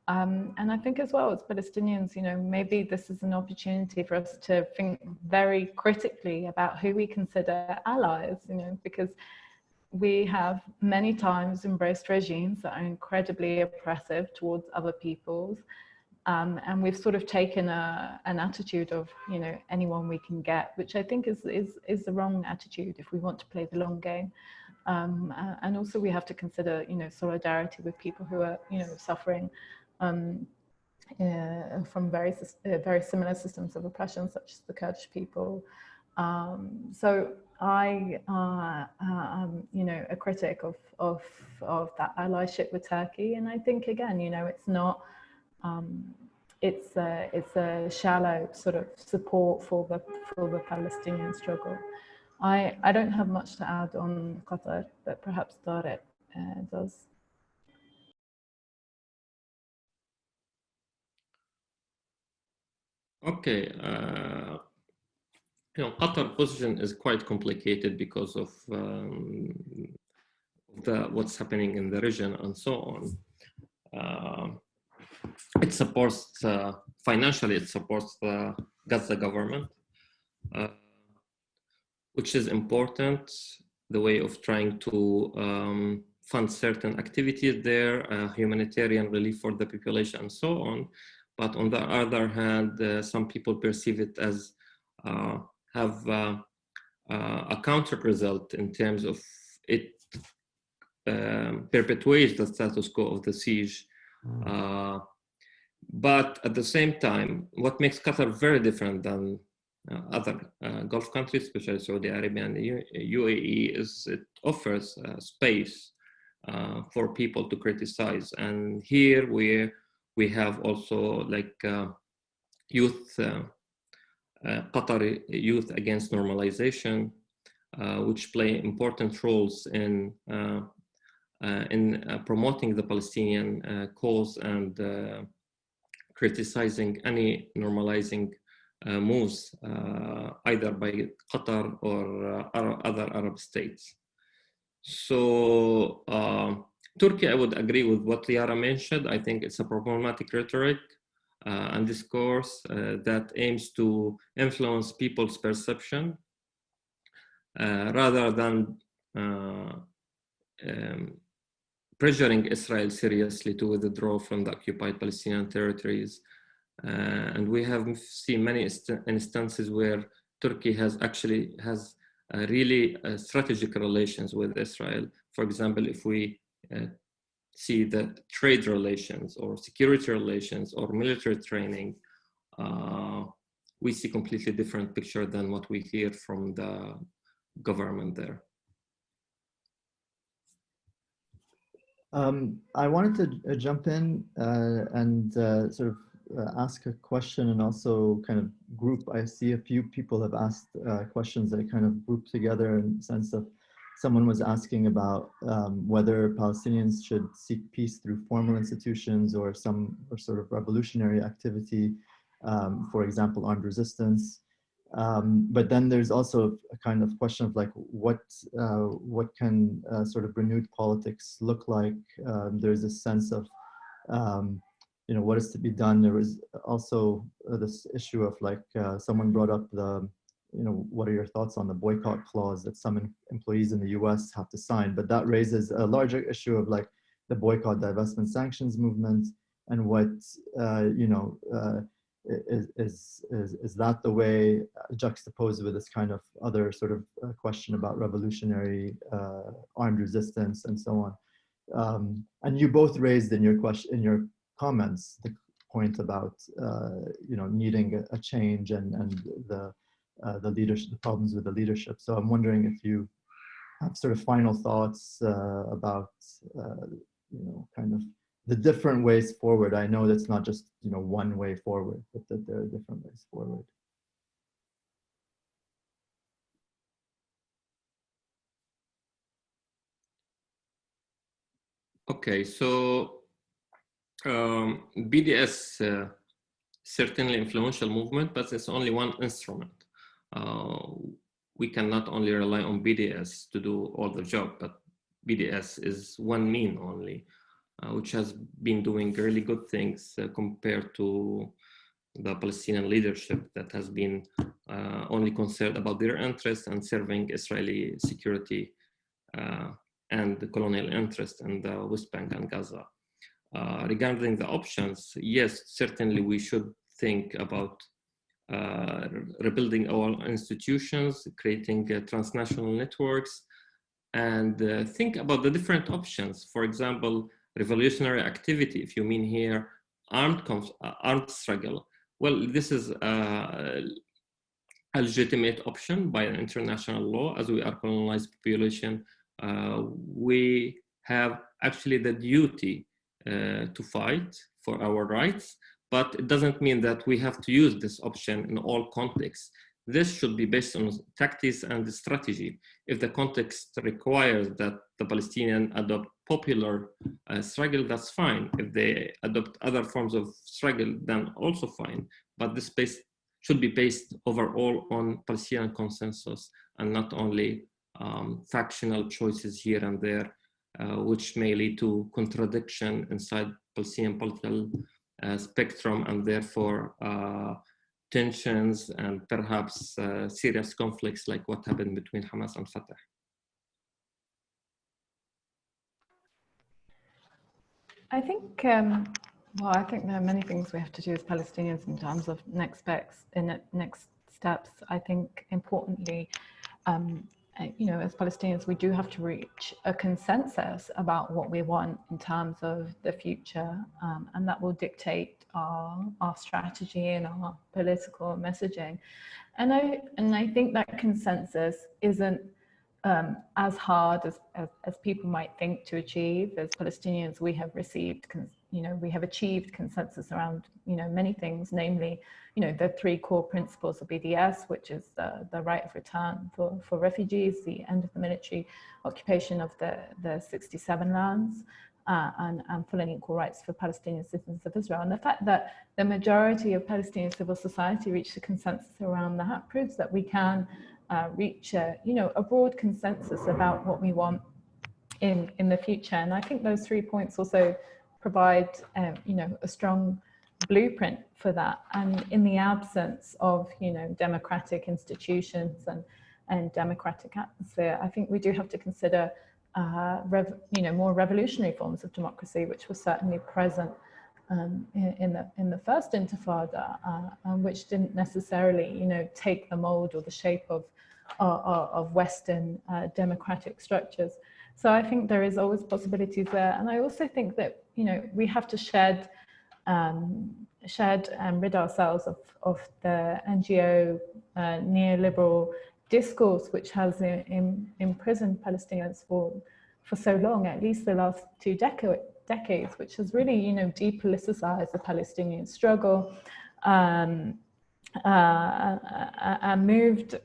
[SPEAKER 3] And I think as well as Palestinians, maybe this is an opportunity for us to think very critically about who we consider allies, because we have many times embraced regimes that are incredibly oppressive towards other peoples. And we've sort of taken an attitude of, anyone we can get, which I think is the wrong attitude if we want to play the long game. And also we have to consider, solidarity with people who are, suffering from very similar systems of oppression, such as the Kurdish people. So I am, a critic of that allyship with Turkey, and I think again, it's not. It's a shallow sort of support for the Palestinian struggle. I don't have much to add on Qatar, but perhaps Tariq does.
[SPEAKER 4] Okay. Qatar position is quite complicated because of what's happening in the region and so on. It supports, financially, it supports the Gaza government, which is important, the way of trying to fund certain activities there, humanitarian relief for the population and so on. But on the other hand, some people perceive it as have a counter result in terms of it perpetuates the status quo of the siege. But at the same time, what makes Qatar very different than other Gulf countries, especially Saudi Arabia and the UAE, is it offers space for people to criticize. And here we have also like youth, Qatari youth against normalization, which play important roles in promoting the Palestinian cause and criticizing any normalizing moves either by Qatar or other Arab states. So Turkey, I would agree with what Yara mentioned. I think it's a problematic rhetoric and discourse that aims to influence people's perception rather than pressuring Israel seriously to withdraw from the occupied Palestinian territories. And we have seen many instances where Turkey has really strategic relations with Israel. For example, if we see that trade relations or security relations or military training, we see completely different picture than what we hear from the government there.
[SPEAKER 1] I wanted to jump in and sort of ask a question and also kind of group. I see a few people have asked questions that kind of group together in the sense of someone was asking about whether Palestinians should seek peace through formal institutions or some sort of revolutionary activity, for example, armed resistance. But then there's also a kind of question of like what can sort of renewed politics look like? There's a sense of you know, what is to be done. There was also this issue of like someone brought up the, you know, what are your thoughts on the boycott clause that some employees in the US have to sign? But that raises a larger issue of like the boycott, divestment, sanctions movement, and what you know. Is that the way juxtaposed with this kind of other sort of question about revolutionary armed resistance and so on? And you both raised in your comments the point about you know, needing a change and the leadership, the problems with the leadership. So I'm wondering if you have sort of final thoughts about you know, kind of the different ways forward. I know that's not just, you know, one way forward, but that there are different ways forward.
[SPEAKER 4] Okay, so BDS certainly influential movement, but it's only one instrument. We cannot only rely on BDS to do all the job, but BDS is one mean only, which has been doing really good things compared to the Palestinian leadership that has been only concerned about their interests and serving Israeli security and the colonial interest in the West Bank and Gaza. Regarding the options, yes, certainly we should think about rebuilding our institutions, creating transnational networks, and think about the different options. For example, revolutionary activity, if you mean here armed struggle. Well, this is a legitimate option by international law. As we are colonized population, we have actually the duty to fight for our rights, but it doesn't mean that we have to use this option in all contexts. This should be based on tactics and strategy. If the context requires that the Palestinians adopt popular struggle, that's fine. If they adopt other forms of struggle, then also fine. But this should be based overall on Palestinian consensus and not only factional choices here and there, which may lead to contradiction inside Palestinian political spectrum and therefore tensions and perhaps serious conflicts like what happened between Hamas and Fatah.
[SPEAKER 3] I think, well, I think there are many things we have to do as Palestinians in terms of next steps. I think importantly, you know, as Palestinians, we do have to reach a consensus about what we want in terms of the future, and that will dictate our strategy and our political messaging. And I think that consensus isn't as hard as people might think to achieve. As Palestinians, we have received, you know, we have achieved consensus around, you know, many things, namely, you know, the 3 core principles of BDS, which is the right of return for refugees, the end of the military occupation of the 67 lands, and full and equal rights for Palestinian citizens of Israel. And the fact that the majority of Palestinian civil society reached a consensus around that proves that we can reach you know, a broad consensus about what we want in the future. And I think those 3 points also provide you know, a strong blueprint for that. And in the absence of, you know, democratic institutions and democratic atmosphere, I think we do have to consider more revolutionary forms of democracy, which was certainly present in the first Intifada, which didn't necessarily, take the mold or the shape of Western democratic structures. So I think there is always possibilities there, and I also think that we have to shed and rid ourselves of the NGO neoliberal discourse, which has imprisoned Palestinians for so long, at least the last 2 decades, which has really, depoliticized the Palestinian struggle, and moved,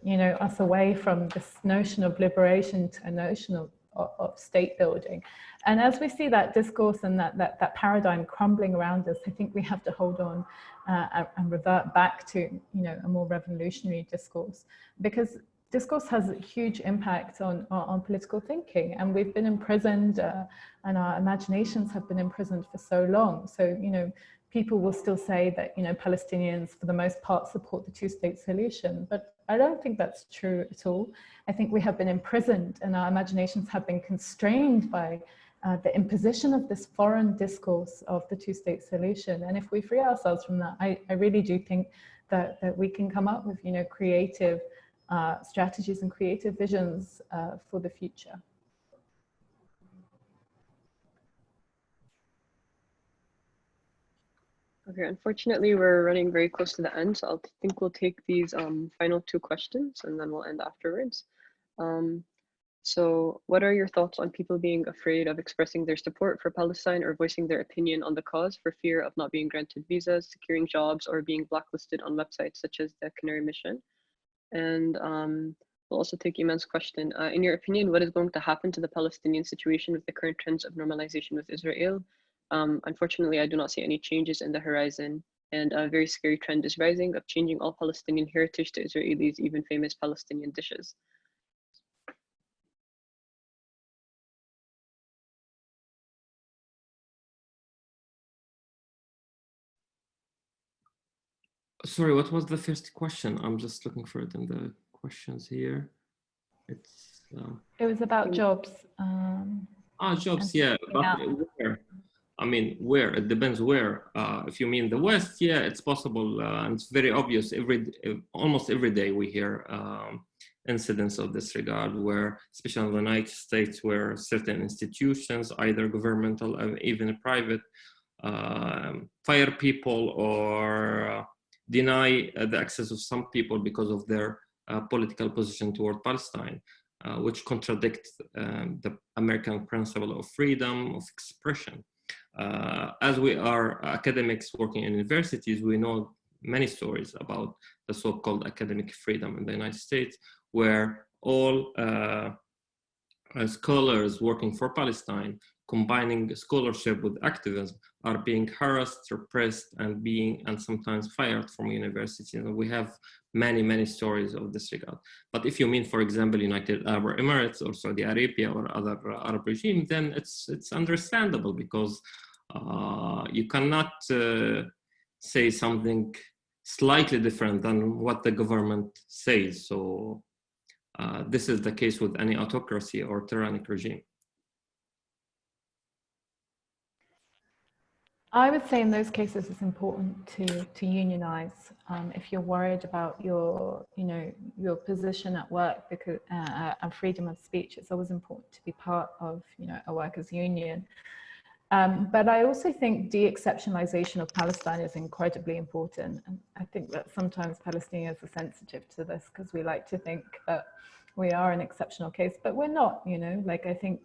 [SPEAKER 3] us away from this notion of liberation to a notion of state building. And as we see that discourse and that paradigm crumbling around us, I think we have to hold on and revert back to, a more revolutionary discourse, because discourse has a huge impact on political thinking, and we've been imprisoned and our imaginations have been imprisoned for so long. So, people will still say that, Palestinians for the most part support the two-state solution, but I don't think that's true at all. I think we have been imprisoned and our imaginations have been constrained by the imposition of this foreign discourse of the two-state solution. And if we free ourselves from that, I really do think that we can come up with, creative strategies and creative visions for the future.
[SPEAKER 2] Okay, unfortunately, we're running very close to the end, so I think we'll take these final 2 questions and then we'll end afterwards. So what are your thoughts on people being afraid of expressing their support for Palestine or voicing their opinion on the cause for fear of not being granted visas, securing jobs, or being blacklisted on websites such as the Canary Mission? And we'll also take Iman's question. In your opinion, what is going to happen to the Palestinian situation with the current trends of normalization with Israel? Unfortunately, I do not see any changes in the horizon, and a very scary trend is rising of changing all Palestinian heritage to Israelis, even famous Palestinian dishes.
[SPEAKER 4] Sorry, what was the first question? I'm just looking for it in the questions here.
[SPEAKER 3] It was about jobs.
[SPEAKER 4] Jobs, yeah. But where? I mean, where? It depends where. If you mean the West, yeah, it's possible. And it's very obvious. Almost every day we hear incidents of this regard, where, especially in the United States, where certain institutions, either governmental or even private, fire people or deny the access of some people because of their political position toward Palestine, which contradicts the American principle of freedom of expression. As we are academics working in universities, we know many stories about the so-called academic freedom in the United States, where all scholars working for Palestine, combining scholarship with activism, are being harassed, repressed, and sometimes fired from universities. And we have many stories of this regard. But if you mean, for example, United Arab Emirates or Saudi Arabia or other Arab regimes, then it's understandable, because you cannot say something slightly different than what the government says. So this is the case with any autocracy or tyrannic regime.
[SPEAKER 3] I would say in those cases it's important to unionize. If you're worried about your position at work because and freedom of speech, it's always important to be part of a workers' union. But I also think de-exceptionalization of Palestine is incredibly important, and I think that sometimes Palestinians are sensitive to this because we like to think that we are an exceptional case, but we're not. Like, I think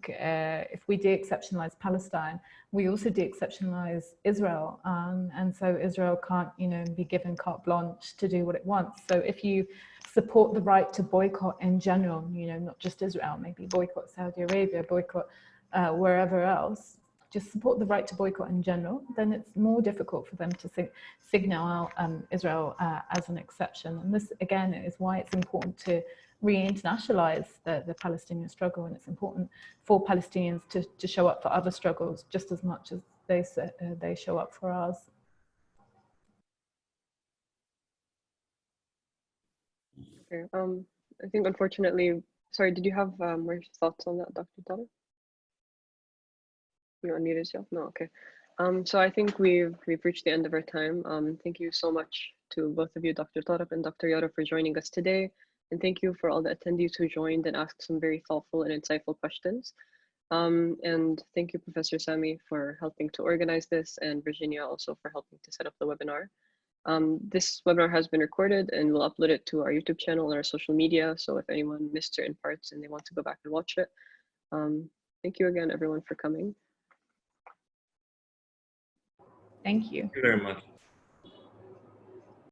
[SPEAKER 3] if we de-exceptionalize Palestine, we also de-exceptionalize Israel, and so Israel can't be given carte blanche to do what it wants. So if you support the right to boycott in general, not just Israel, maybe boycott Saudi Arabia, boycott wherever else, just support the right to boycott in general, then it's more difficult for them to signal out Israel as an exception. And this, again, is why it's important to re-internationalize the Palestinian struggle, and it's important for Palestinians to show up for other struggles just as much as they show up for ours.
[SPEAKER 2] Okay. I think, unfortunately, sorry, did you have more thoughts on that, Dr. Tariq? You unmute yourself? No, okay. So I think we've reached the end of our time. Thank you so much to both of you, Dr. Tariq and Dr. Yara, for joining us today. And thank you for all the attendees who joined and asked some very thoughtful and insightful questions. And thank you, Professor Sami, for helping to organize this, and Virginia also for helping to set up the webinar. This webinar has been recorded and we'll upload it to our YouTube channel and our social media. So if anyone missed certain parts and they want to go back and watch it, thank you again, everyone, for coming.
[SPEAKER 3] Thank you.
[SPEAKER 4] Thank you very much.